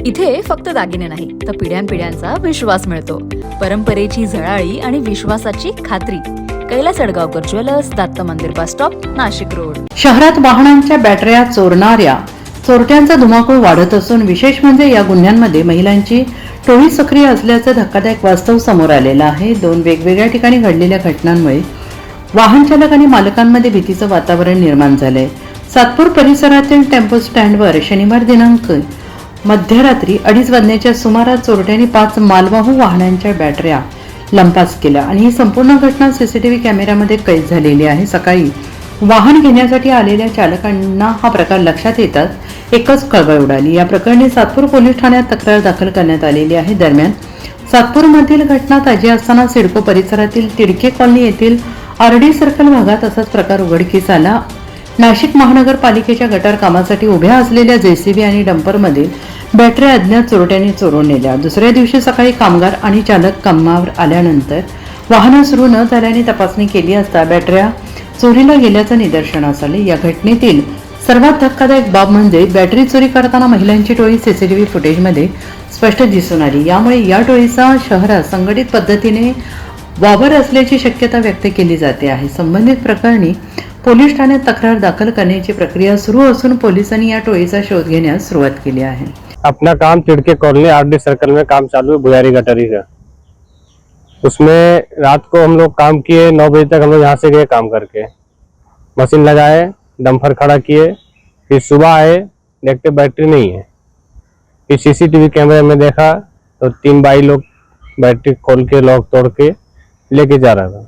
इथे फक्त दागिने नाही तर पिढ्यानपिढ्यांचा विश्वास मिळतो. परंपरेची झळाळी आणि विश्वासाची खात्री. कैलास अडगावकर ज्वेलर्स, दत्त मंदिर बस स्टॉप, नाशिक रोड. शहरात वाहनांच्या बॅटऱ्या चोरणाऱ्या चोरट्यांचा धुमाकूळ वाढत असून विशेष म्हणजे या गुन्ह्यांमध्ये महिलांची टोळी सक्रिय असल्याचं धक्कादायक वास्तव समोर आलेलं आहे. 2 वेगवेगळ्या ठिकाणी घडलेल्या घटनांमुळे वाहन चालक आणि मालकांमध्ये भीतीचं वातावरण निर्माण झालंय. सातपूर परिसरातील टेम्पो स्टँडवर शनिवार दिनांक मध्यरात्री 2:30 वाजण्याच्या सुमारास चोरट्यांनी 5 मालवाहू वाहनांच्या बॅटऱ्या लंपास केल्या आणि ही संपूर्ण घटना सीसीटीव्ही कॅमेऱ्यामध्ये कैद झालेली आहे. सकाळी वाहन घेण्यासाठी आलेल्या चालकांना हा प्रकार लक्षात येताच एकच खळबळ उडाली. या प्रकरणी सातपूर पोलीस ठाण्यात तक्रार दाखल करण्यात आलेली आहे. दरम्यान सातपूरमधील घटना ताजी असताना सिडको परिसरातील तिडके कॉलनी येथील आरडी सर्कल भागात असाच प्रकार उघडकीस आला. नाशिक महानगरपालिकेच्या गटार कामासाठी उभ्या असलेल्या जेसीबी आणि डंपरमधील बॅटऱ्या अज्ञात चोरट्यांनी चोरून नेल्या. दुसऱ्या दिवशी सकाळी कामगार आणि चालक कामावर आल्यानंतर वाहनं सुरू न झाल्याने तपासणी केली असता बॅटऱ्या चोरीला गेल्याचं निदर्शनास आले. या घटनेतील सर्वात धक्कादायक बाब म्हणजे बॅटरी चोरी करताना महिलांची टोळी सीसीटीव्ही फुटेजमध्ये स्पष्ट दिसून आली. यामुळे या टोळीचा शहरात संघटित पद्धतीने वावर असल्याची शक्यता व्यक्त केली जाते आहे. संबंधित प्रकरणी पोलीस ठाण्यात तक्रार दाखल करण्याची प्रक्रिया सुरू असून पोलिसांनी या टोळीचा शोध घेण्यास सुरुवात केली आहे. अपना काम तिड़के कॉलोनी आरडी सर्कल में काम चालू है भुयारी गटरी का। उसमें रात को हम लोग काम किए, 9 बजे तक हम लोग यहाँ से गए काम करके, मशीन लगाए, डंपर खड़ा किए, फिर सुबह आए, देखते बैटरी नहीं है। फिर सीसीटीवी कैमरे में देखा तो 3 भाई लोग बैटरी खोल के लॉक तोड़ के लेके जा रहा था।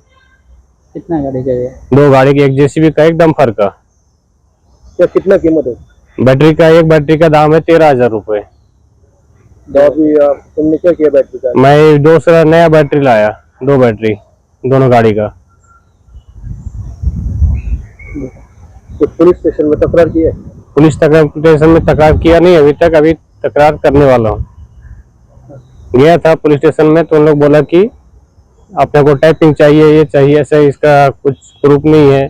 कितना गाड़ी का है? 2 गाड़ी की, एक जेसीबी का, एक डंपर का। क्या कितना कीमत है? बैटरी का, एक बैटरी का दाम है 13,000 रुपये। तुमने क्या किया बैटरी का? मैं दूसरा नया बैटरी लाया, 2 बैटरी दोनों गाड़ी का। तो पुलिस स्टेशन में तकरार की है? पुलिस स्टेशन में तकरार किया नहीं अभी तक, अभी तकरार करने वाला हूँ। गया था पुलिस स्टेशन में तो उन लोग बोला कि अपने को टाइपिंग चाहिए, ये चाहिए, ऐसा इसका कुछ प्रूफ नहीं है,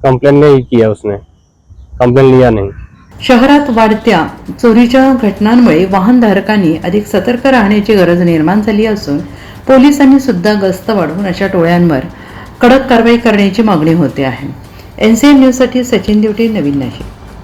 कंप्लेन नहीं किया उसने, कंप्लेन लिया नहीं। शहरात वाढत्या चोरीच्या घटनांमुळे वाहनधारकांनी अधिक सतर्क राहण्याची गरज निर्माण झाली असून पोलिसांनी सुद्धा गस्त वाढवून अशा टोळ्यांवर कडक कारवाई करण्याची मागणी होते आहे. NCN न्यूजसाठी सचिन दिवटे, नवीन नाशिक.